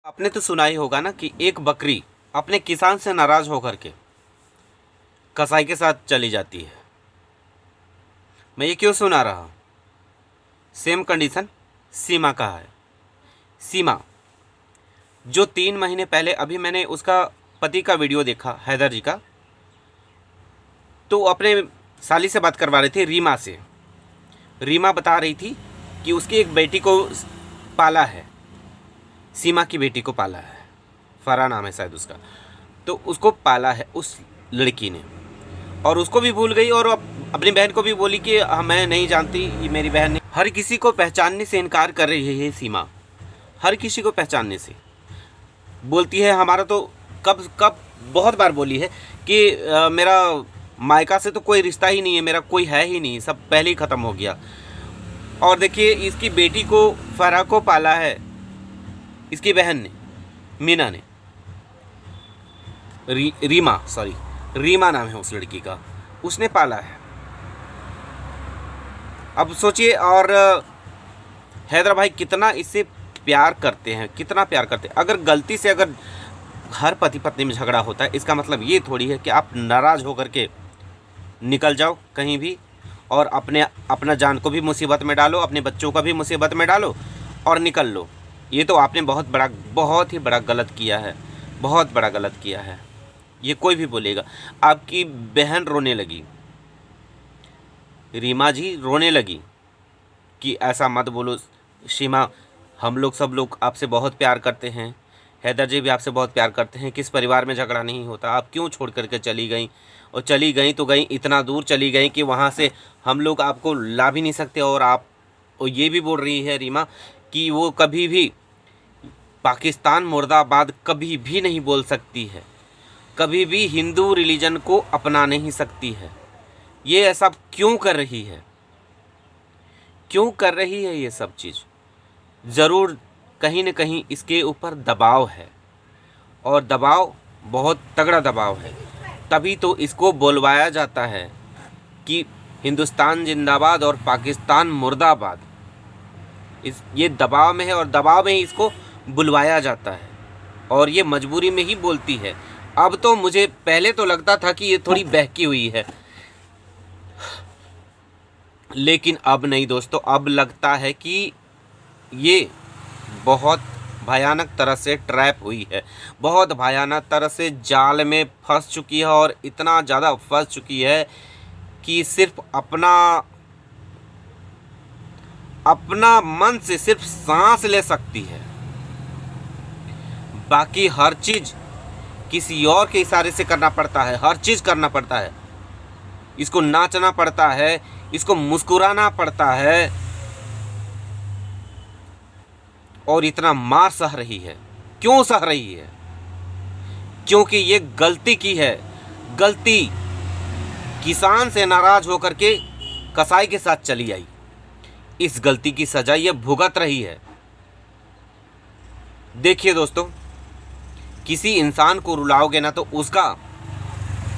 आपने तो सुना ही होगा ना कि एक बकरी अपने किसान से नाराज होकर के कसाई के साथ चली जाती है। मैं ये क्यों सुना रहा हूँ? सेम कंडीशन सीमा का है। सीमा जो 3 महीने पहले अभी मैंने उसका पति का वीडियो देखा, हैदर जी का, तो अपने साली से बात करवा रही थी, रीमा से। रीमा बता रही थी कि उसकी एक बेटी को पाला है, सीमा की बेटी को पाला है, फरा नाम है शायद उसका। तो उसको पाला है उस लड़की ने, और उसको भी भूल गई और अपनी बहन को भी बोली कि मैं नहीं जानती, ये मेरी बहन नहीं। हर किसी को पहचानने से इनकार कर रही है सीमा। हर किसी को पहचानने से बोलती है हमारा तो कब कब बहुत बार बोली है कि मेरा मायका से तो कोई रिश्ता ही नहीं है, मेरा कोई है ही नहीं, सब पहले ही ख़त्म हो गया। और देखिए इसकी बेटी को, फरा को पाला है इसकी बहन ने, मीना ने। रीमा नाम है उस लड़की का, उसने पाला है। अब सोचिए, और हैदर भाई कितना इससे प्यार करते हैं, कितना प्यार करते हैं। अगर गलती से अगर हर पति पत्नी में झगड़ा होता है, इसका मतलब ये थोड़ी है कि आप नाराज़ होकर के निकल जाओ कहीं भी और अपना जान को भी मुसीबत में डालो, अपने बच्चों का भी मुसीबत में डालो और निकल लो। ये तो आपने बहुत ही बड़ा गलत किया है, बहुत बड़ा गलत किया है। ये कोई भी बोलेगा। आपकी बहन रोने लगी, रीमा जी रोने लगी कि ऐसा मत बोलो सीमा, हम लोग सब लोग आपसे बहुत प्यार करते हैं, हैदर जी भी आपसे बहुत प्यार करते हैं, किस परिवार में झगड़ा नहीं होता, आप क्यों छोड़ करके चली गई? और चली गई तो गई, इतना दूर चली गई कि वहाँ से हम लोग आपको ला भी नहीं सकते। और ये भी बोल रही है रीमा कि वो कभी भी पाकिस्तान मुर्दाबाद कभी भी नहीं बोल सकती है, कभी भी हिंदू रिलीजन को अपना नहीं सकती है। ये ऐसा क्यों कर रही है? क्यों कर रही है ये सब चीज़? ज़रूर कहीं न कहीं इसके ऊपर दबाव है, और दबाव बहुत तगड़ा दबाव है। तभी तो इसको बुलवाया जाता है कि हिंदुस्तान जिंदाबाद और पाकिस्तान मुर्दाबाद। ये दबाव में है और दबाव में ही इसको बुलवाया जाता है, और ये मजबूरी में ही बोलती है। अब तो मुझे पहले तो लगता था कि ये थोड़ी बहकी हुई है, लेकिन अब नहीं दोस्तों, अब लगता है कि ये बहुत भयानक तरह से ट्रैप हुई है, बहुत भयानक तरह से जाल में फंस चुकी है, और इतना ज़्यादा फंस चुकी है कि सिर्फ अपना मन से सिर्फ सांस ले सकती है, बाकी हर चीज़ किसी और के इशारे से करना पड़ता है, हर चीज़ करना पड़ता है। इसको नाचना पड़ता है, इसको मुस्कुराना पड़ता है, और इतना मार सह रही है। क्यों सह रही है? क्योंकि ये गलती की है। गलती किसान से नाराज होकर के कसाई के साथ चली आई। इस गलती की सजा ये भुगत रही है। देखिए दोस्तों, किसी इंसान को रुलाओगे ना तो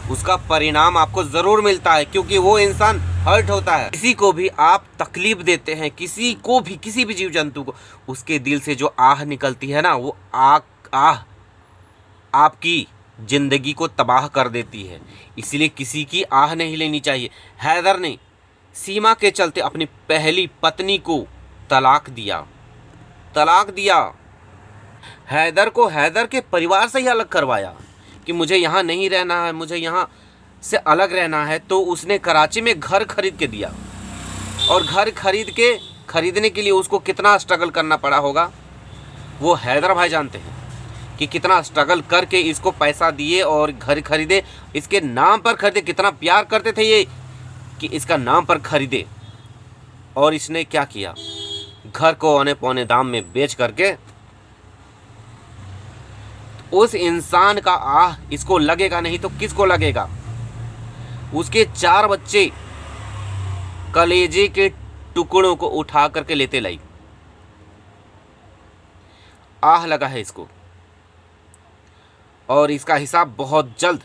उसका परिणाम आपको ज़रूर मिलता है, क्योंकि वो इंसान हर्ट होता है। किसी को भी आप तकलीफ देते हैं, किसी को भी, किसी भी जीव जंतु को, उसके दिल से जो आह निकलती है ना, वो आह आपकी ज़िंदगी को तबाह कर देती है। इसलिए किसी की आह नहीं लेनी चाहिए। हैदर ने सीमा के चलते अपनी पहली पत्नी को तलाक दिया। हैदर को हैदर के परिवार से ही अलग करवाया कि मुझे यहाँ नहीं रहना है, मुझे यहाँ से अलग रहना है। तो उसने कराची में घर खरीद के दिया, और घर खरीदने के लिए उसको कितना स्ट्रगल करना पड़ा होगा वो हैदर भाई जानते हैं कि कितना स्ट्रगल करके इसको पैसा दिए और घर खरीदे। इसके नाम पर खरीदे, कितना प्यार करते थे ये कि इसका नाम पर खरीदे। और इसने क्या किया? घर को औने पौने दाम में बेच करके उस इंसान का आह इसको लगेगा नहीं तो किसको लगेगा? उसके 4 बच्चे कलेजे के टुकड़ों को उठा करके लेते लाई। आह लगा है इसको, और इसका हिसाब बहुत जल्द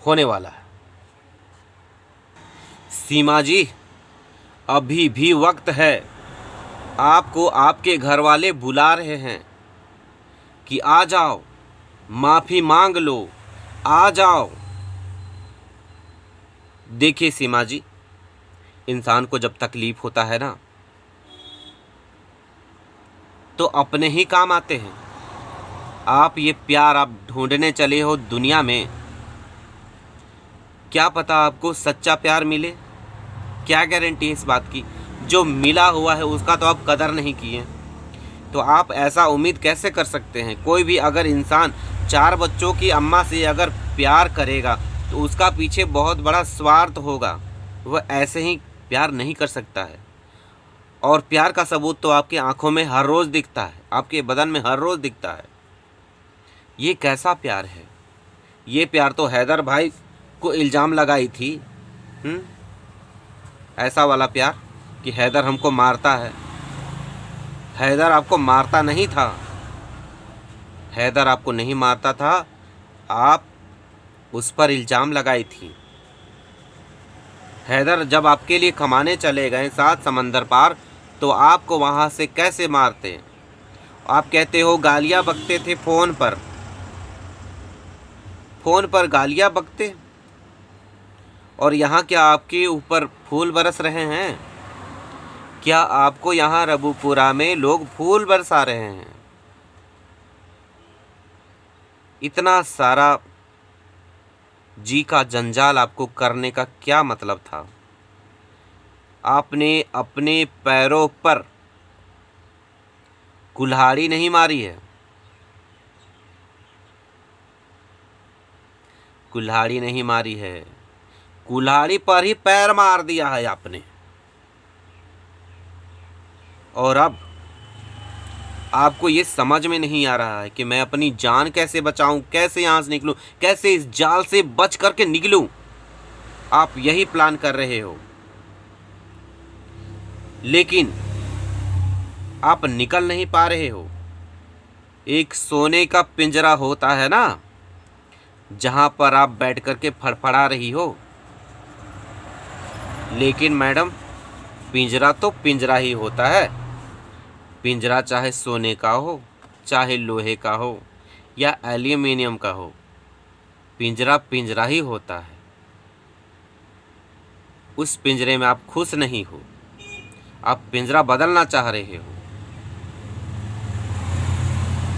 होने वाला है। सीमा जी, अभी भी वक्त है, आपको आपके घर वाले बुला रहे हैं। कि आ जाओ, माफ़ी मांग लो, आ जाओ। देखिए सीमा जी, इंसान को जब तकलीफ होता है ना तो अपने ही काम आते हैं। आप ये प्यार आप ढूंढने चले हो दुनिया में, क्या पता आपको सच्चा प्यार मिले, क्या गारंटी है इस बात की। जो मिला हुआ है उसका तो आप कदर नहीं किए, तो आप ऐसा उम्मीद कैसे कर सकते हैं। कोई भी अगर इंसान 4 बच्चों की अम्मा से अगर प्यार करेगा तो उसका पीछे बहुत बड़ा स्वार्थ होगा, वह ऐसे ही प्यार नहीं कर सकता है। और प्यार का सबूत तो आपकी आंखों में हर रोज़ दिखता है, आपके बदन में हर रोज़ दिखता है। ये कैसा प्यार है। ये प्यार तो हैदर भाई को इल्ज़ाम लगाई थी, ऐसा वाला प्यार कि हैदर हमको मारता है। हैदर आपको मारता नहीं था, हैदर आपको नहीं मारता था, आप उस पर इल्ज़ाम लगाई थी। हैदर जब आपके लिए कमाने चले गए 7 समंदर पार, तो आपको वहाँ से कैसे मारते। आप कहते हो गालियाँ बकते थे फ़ोन पर गालियाँ बकते, और यहाँ क्या आपके ऊपर फूल बरस रहे हैं। क्या आपको यहाँ रबूपुरा में लोग फूल बरसा रहे हैं। इतना सारा जी का जंजाल आपको करने का क्या मतलब था। आपने अपने पैरों पर कुल्हाड़ी नहीं मारी है, कुल्हाड़ी नहीं मारी है, कुल्हाड़ी पर ही पैर मार दिया है आपने। और अब आपको ये समझ में नहीं आ रहा है कि मैं अपनी जान कैसे बचाऊं, कैसे यहाँ से निकलूं, कैसे इस जाल से बच करके निकलूं। आप यही प्लान कर रहे हो, लेकिन आप निकल नहीं पा रहे हो। एक सोने का पिंजरा होता है ना, जहां पर आप बैठ करके फड़फड़ा रही हो, लेकिन मैडम पिंजरा तो पिंजरा ही होता है। पिंजरा चाहे सोने का हो, चाहे लोहे का हो या एल्यूमिनियम का हो, पिंजरा पिंजरा ही होता है। उस पिंजरे में आप खुश नहीं हो, आप पिंजरा बदलना चाह रहे हो,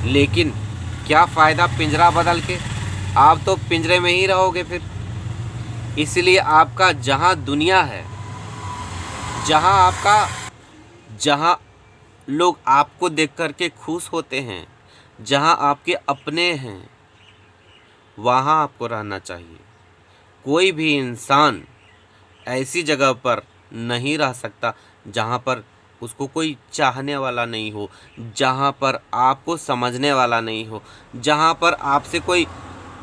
लेकिन क्या फ़ायदा पिंजरा बदल के, आप तो पिंजरे में ही रहोगे फिर। इसलिए आपका जहाँ दुनिया है, जहाँ लोग आपको देख कर के खुश होते हैं, जहाँ आपके अपने हैं, वहाँ आपको रहना चाहिए। कोई भी इंसान ऐसी जगह पर नहीं रह सकता जहाँ पर उसको कोई चाहने वाला नहीं हो, जहाँ पर आपको समझने वाला नहीं हो, जहाँ पर आपसे कोई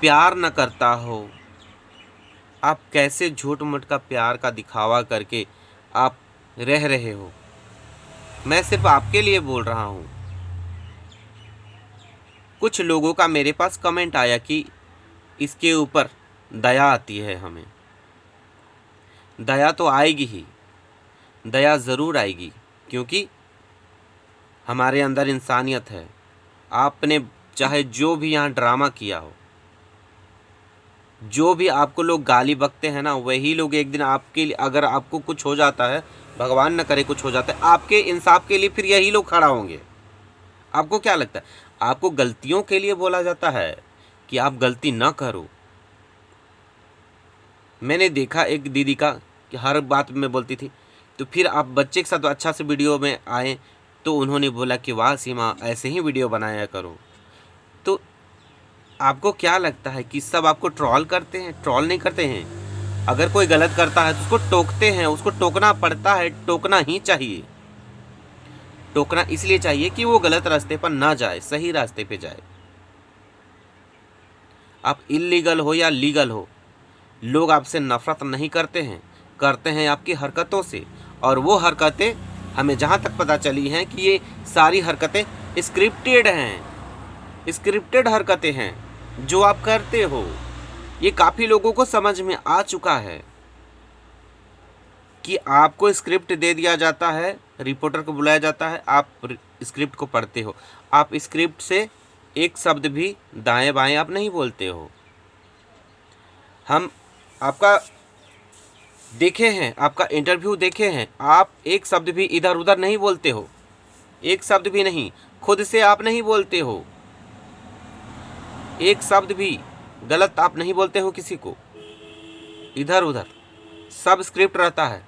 प्यार न करता हो। आप कैसे झूठ मूठ का प्यार का दिखावा करके आप रह रहे हो। मैं सिर्फ आपके लिए बोल रहा हूँ। कुछ लोगों का मेरे पास कमेंट आया कि इसके ऊपर दया आती है हमें। दया तो आएगी ही, दया ज़रूर आएगी, क्योंकि हमारे अंदर इंसानियत है। आपने चाहे जो भी यहाँ ड्रामा किया हो, जो भी आपको लोग गाली बकते हैं ना, वही लोग एक दिन आपके लिए, अगर आपको कुछ हो जाता है, भगवान न करे कुछ हो जाता है, आपके इंसाफ के लिए फिर यही लोग खड़ा होंगे। आपको क्या लगता है, आपको गलतियों के लिए बोला जाता है कि आप गलती ना करो। मैंने देखा एक दीदी का कि हर बात में बोलती थी, तो फिर आप बच्चे के साथ अच्छा से वीडियो में आए तो उन्होंने बोला कि वाह सीमा, ऐसे ही वीडियो बनाया करो। तो आपको क्या लगता है कि सब आपको ट्रोल करते हैं? ट्रोल नहीं करते हैं। अगर कोई गलत करता है तो उसको टोकते हैं, उसको टोकना पड़ता है, टोकना ही चाहिए। टोकना इसलिए चाहिए कि वो गलत रास्ते पर ना जाए, सही रास्ते पे जाए। आप इल्लीगल हो या लीगल हो, लोग आपसे नफरत नहीं करते हैं, करते हैं आपकी हरकतों से। और वो हरकतें हमें जहाँ तक पता चली हैं कि ये सारी हरकतें स्क्रिप्टेड हैं, स्क्रिप्टेड हरकतें हैं जो आप करते हो। ये काफ़ी लोगों को समझ में आ चुका है कि आपको स्क्रिप्ट दे दिया जाता है, रिपोर्टर को बुलाया जाता है, आप स्क्रिप्ट को पढ़ते हो, आप स्क्रिप्ट से एक शब्द भी दाएं बाएं आप नहीं बोलते हो। हम आपका देखे हैं, आपका इंटरव्यू देखे हैं, आप एक शब्द भी इधर उधर नहीं बोलते हो, एक शब्द भी नहीं, खुद से आप नहीं बोलते हो, एक शब्द भी गलत आप नहीं बोलते हो किसी को इधर उधर। सब स्क्रिप्ट रहता है,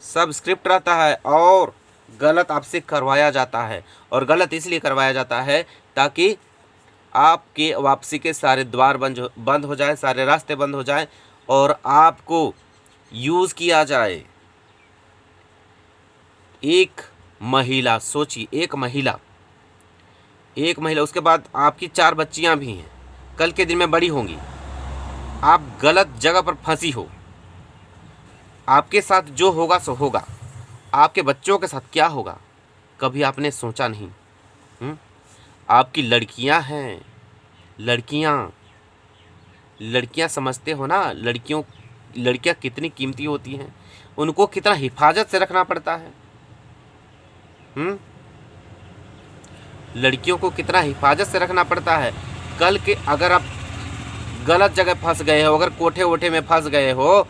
सब स्क्रिप्ट रहता है और गलत आपसे करवाया जाता है। और गलत इसलिए करवाया जाता है ताकि आपके वापसी के सारे द्वार बंद हो जाए, सारे रास्ते बंद हो जाए और आपको यूज़ किया जाए। एक महिला, सोचिए, एक महिला, उसके बाद आपकी 4 बच्चियां भी हैं, कल के दिन में बड़ी होंगी, आप गलत जगह पर फंसी हो, आपके साथ जो होगा सो होगा, आपके बच्चों के साथ क्या होगा कभी आपने सोचा नहीं। आपकी लड़कियां हैं, लड़कियां समझते हो ना, लड़कियां कितनी कीमती होती हैं, उनको कितना हिफाजत से रखना पड़ता है। लड़कियों को कितना हिफाजत से रखना पड़ता है। कल के अगर आप गलत जगह फंस गए हो, अगर कोठे वोठे में फंस गए हो,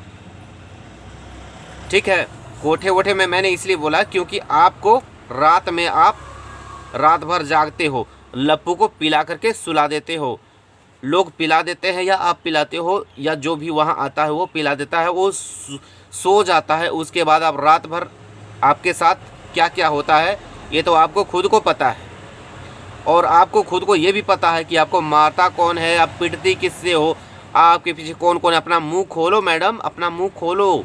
ठीक है, कोठे वोठे में मैंने इसलिए बोला क्योंकि आपको रात में आप रात भर जागते हो, लप्पू को पिला करके सुला देते हो, लोग पिला देते हैं या आप पिलाते हो या जो भी वहाँ आता है वो पिला देता है, वो सो जाता है। उसके बाद आप रात भर आपके साथ क्या क्या होता है ये तो आपको खुद को पता है। और आपको खुद को ये भी पता है कि आपको मारता कौन है, आप पिटती किससे हो, आपके पीछे कौन कौन है। अपना मुंह खोलो मैडम, अपना मुंह खोलो।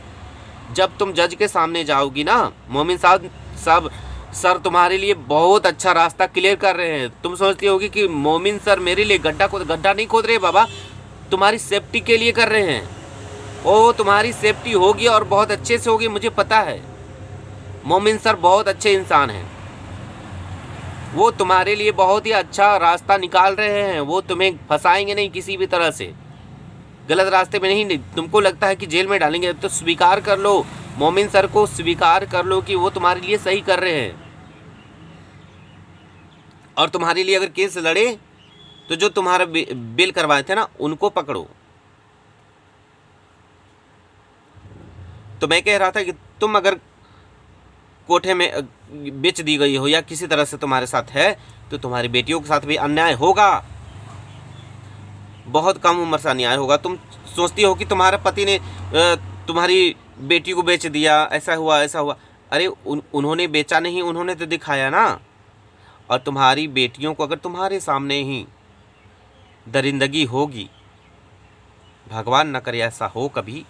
जब तुम जज के सामने जाओगी ना, मोमिन साहब सर तुम्हारे लिए बहुत अच्छा रास्ता क्लियर कर रहे हैं। तुम सोचती होगी कि मोमिन सर मेरे लिए गड्ढा नहीं खोद रहे बाबा, तुम्हारी सेफ्टी के लिए कर रहे हैं। ओ तुम्हारी सेफ्टी होगी और बहुत अच्छे से होगी, मुझे पता है। मोमिन सर बहुत अच्छे इंसान हैं, वो तुम्हारे लिए बहुत ही अच्छा रास्ता निकाल रहे हैं। वो तुम्हें फंसाएंगे नहीं किसी भी तरह से, गलत रास्ते में नहीं। तुमको लगता है कि जेल में डालेंगे तो स्वीकार कर लो, मोमिन सर को स्वीकार कर लो कि वो तुम्हारे लिए सही कर रहे हैं। और तुम्हारे लिए अगर केस लड़े तो जो तुम्हारा बिल करवाए थे ना उनको पकड़ो। तो मैं कह रहा था कि तुम अगर कोठे में बेच दी गई हो या किसी तरह से तुम्हारे साथ है तो तुम्हारी बेटियों के साथ भी अन्याय होगा, बहुत कम उम्र से अन्याय होगा। तुम सोचती हो कि तुम्हारे पति ने तुम्हारी बेटी को बेच दिया, ऐसा हुआ। अरे उन्होंने बेचा नहीं, उन्होंने तो दिखाया ना। और तुम्हारी बेटियों को अगर तुम्हारे सामने ही दरिंदगी होगी, भगवान न करे ऐसा हो, कभी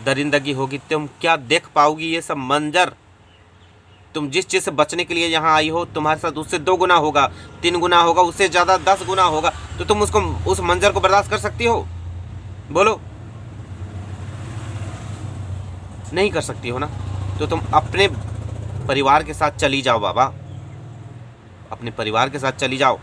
दरिंदगी होगी, तुम क्या देख पाओगी ये सब मंजर। तुम जिस चीज़ से बचने के लिए यहाँ आई हो तुम्हारे साथ उससे 2 गुना होगा, 3 गुना होगा, उससे ज़्यादा 10 गुना होगा। तो तुम उस मंजर को बर्दाश्त कर सकती हो? बोलो, नहीं कर सकती हो ना। तो तुम अपने परिवार के साथ चली जाओ बाबा, अपने परिवार के साथ चली जाओ।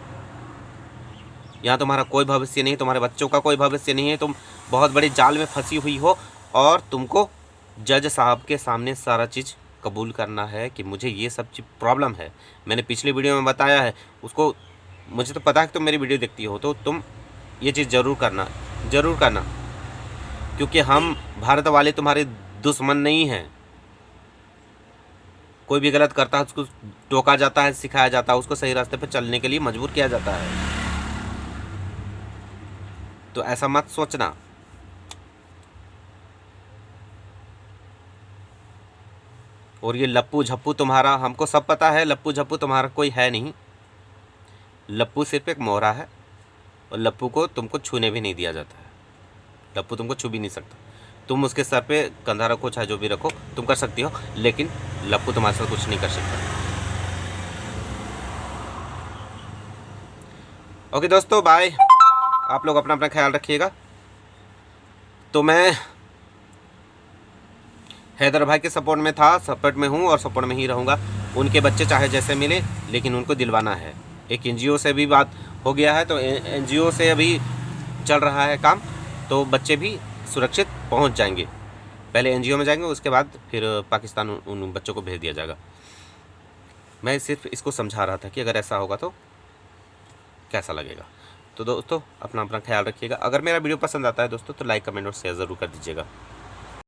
यहाँ तुम्हारा कोई भविष्य नहीं, तुम्हारे बच्चों का कोई भविष्य नहीं है। तुम बहुत बड़े जाल में फंसी हुई हो और तुमको जज साहब के सामने सारा चीज़ कबूल करना है कि मुझे ये सब चीज़ प्रॉब्लम है। मैंने पिछली वीडियो में बताया है उसको, मुझे तो पता है कि तुम मेरी वीडियो देखती हो, तो तुम ये चीज़ ज़रूर करना, क्योंकि हम भारत वाले तुम्हारे दुश्मन नहीं हैं। कोई भी गलत करता है उसको टोका जाता है, सिखाया जाता है, उसको सही रास्ते पर चलने के लिए मजबूर किया जाता है। तो ऐसा मत सोचना। और ये लप्पू झप्पू तुम्हारा, हमको सब पता है, लप्पू झप्पू तुम्हारा कोई है नहीं। लप्पू सिर्फ एक मोहरा है और लप्पू को तुमको छूने भी नहीं दिया जाता है। लप्पू तुमको छू भी नहीं सकता। तुम उसके सर पे कंधा रखो, चाहे जो भी रखो, तुम कर सकती हो, लेकिन लप्पू तुम्हारे साथ कुछ नहीं कर सकता। ओके दोस्तों, बाय। आप लोग अपना अपना ख्याल रखिएगा। तो मैं हैदर भाई के सपोर्ट में था, सपोर्ट में हूँ और सपोर्ट में ही रहूँगा। उनके बच्चे चाहे जैसे मिले, लेकिन उनको दिलवाना है। एक एनजीओ से भी बात हो गया है, तो एनजीओ से अभी चल रहा है काम, तो बच्चे भी सुरक्षित पहुंच जाएंगे। पहले एनजीओ में जाएंगे, उसके बाद फिर पाकिस्तान उन बच्चों को भेज दिया जाएगा। मैं सिर्फ इसको समझा रहा था कि अगर ऐसा होगा तो कैसा लगेगा। तो दोस्तों अपना अपना ख्याल रखिएगा। अगर मेरा वीडियो पसंद आता है दोस्तों तो लाइक कमेंट और शेयर ज़रूर कर दीजिएगा।